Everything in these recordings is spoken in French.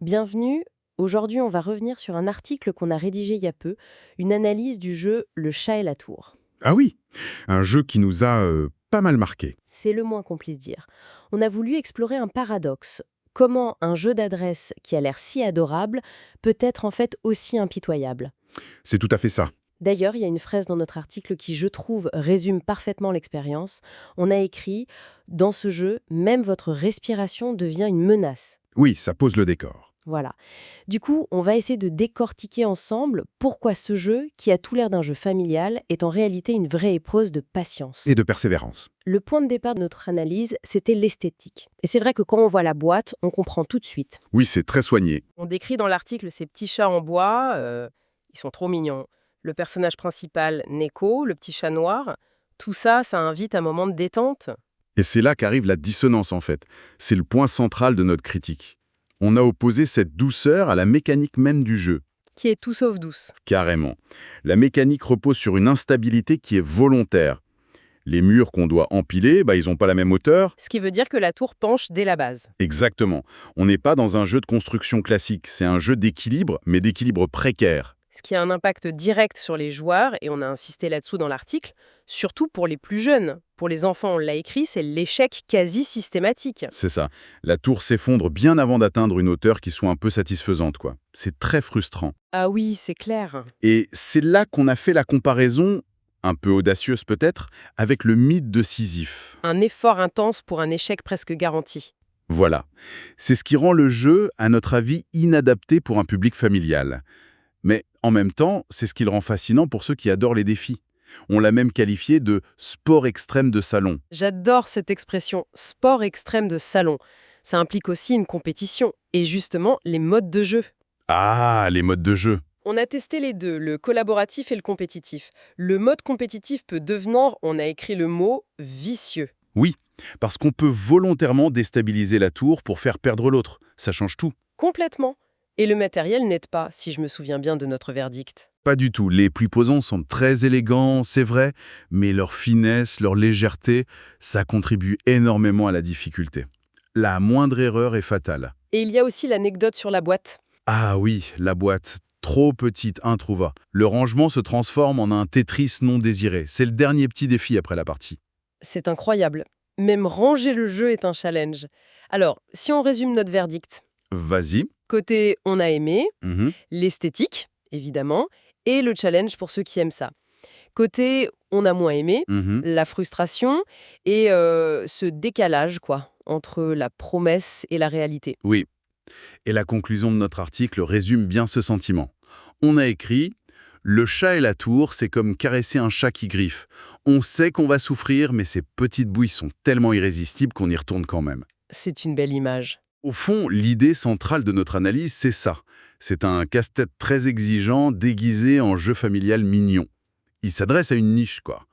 Bienvenue. Aujourd'hui, on va revenir sur un article qu'on a rédigé il y a peu, une analyse du jeu Le chat et la tour. Ah oui, un jeu qui nous a pas mal marqué. C'est le moins qu'on puisse dire. On a voulu explorer un paradoxe. Comment un jeu d'adresse qui a l'air si adorable peut être en fait aussi impitoyable. C'est tout à fait ça. D'ailleurs, il y a une phrase dans notre article qui, je trouve, résume parfaitement l'expérience. On a écrit: Dans ce jeu, même votre respiration devient une menace. Oui, ça pose le décor. Voilà. Du coup, on va essayer de décortiquer ensemble pourquoi ce jeu, qui a tout l'air d'un jeu familial, est en réalité une vraie épreuve de patience. Et de persévérance. Le point de départ de notre analyse, c'était l'esthétique. Et c'est vrai que quand on voit la boîte, on comprend tout de suite. Oui, c'est très soigné. On décrit dans l'article ces petits chats en bois, ils sont trop mignons. Le personnage principal, Neko, le petit chat noir, tout ça, ça invite un moment de détente. Et c'est là qu'arrive la dissonance en fait. C'est le point central de notre critique. On a opposé cette douceur à la mécanique même du jeu. Qui est tout sauf douce. Carrément. La mécanique repose sur une instabilité qui est volontaire. Les murs qu'on doit empiler, ils n'ont pas la même hauteur. Ce qui veut dire que la tour penche dès la base. Exactement. On n'est pas dans un jeu de construction classique. C'est un jeu d'équilibre, mais d'équilibre précaire. Ce qui a un impact direct sur les joueurs, et on a insisté là-dessous dans l'article, surtout pour les plus jeunes. Pour les enfants, on l'a écrit, c'est l'échec quasi systématique. C'est ça. La tour s'effondre bien avant d'atteindre une hauteur qui soit un peu satisfaisante, quoi. C'est très frustrant. Ah oui, c'est clair. Et c'est là qu'on a fait la comparaison, un peu audacieuse peut-être, avec le mythe de Sisyphe. Un effort intense pour un échec presque garanti. Voilà. C'est ce qui rend le jeu, à notre avis, inadapté pour un public familial. Mais en même temps, c'est ce qui le rend fascinant pour ceux qui adorent les défis. On l'a même qualifié de sport extrême de salon. J'adore cette expression, sport extrême de salon. Ça implique aussi une compétition, et justement les modes de jeu. Ah, les modes de jeu. On a testé les deux, le collaboratif et le compétitif. Le mode compétitif peut devenir, on a écrit le mot, vicieux. Oui, parce qu'on peut volontairement déstabiliser la tour pour faire perdre l'autre. Ça change tout. Complètement. Et le matériel n'aide pas, si je me souviens bien de notre verdict. Pas du tout. Les pluies posants sont très élégants, c'est vrai, mais leur finesse, leur légèreté, ça contribue énormément à la difficulté. La moindre erreur est fatale. Et il y a aussi l'anecdote sur la boîte. Ah oui, la boîte, trop petite, introuvable. Le rangement se transforme en un Tetris non désiré. C'est le dernier petit défi après la partie. C'est incroyable. Même ranger le jeu est un challenge. Alors, si on résume notre verdict. Vas-y. Côté on a aimé, Mhm. l'esthétique, évidemment, et le challenge pour ceux qui aiment ça. Côté on a moins aimé, Mhm. la frustration et ce décalage, quoi, entre la promesse et la réalité. Oui. Et la conclusion de notre article résume bien ce sentiment. On a écrit « Le chat et la tour, c'est comme caresser un chat qui griffe. On sait qu'on va souffrir, mais ces petites bouilles sont tellement irrésistibles qu'on y retourne quand même. » C'est une belle image. Au fond, l'idée centrale de notre analyse, c'est ça. C'est un casse-tête très exigeant, déguisé en jeu familial mignon. Il s'adresse à une niche, quoi.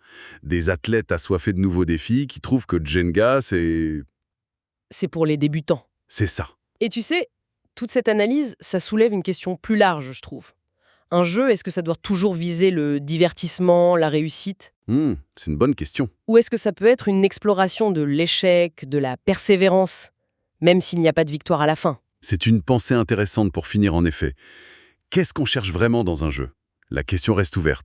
Des athlètes assoiffés de nouveaux défis qui trouvent que Jenga, C'est pour les débutants. c'est ça. Et tu sais, toute cette analyse, ça soulève une question plus large, je trouve. Un jeu, est-ce que ça doit toujours viser le divertissement, la réussite? C'est une bonne question. Ou est-ce que ça peut être une exploration de l'échec, de la persévérance, même s'il n'y a pas de victoire à la fin? C'est une pensée intéressante pour finir en effet. Qu'est-ce qu'on cherche vraiment dans un jeu? La question reste ouverte.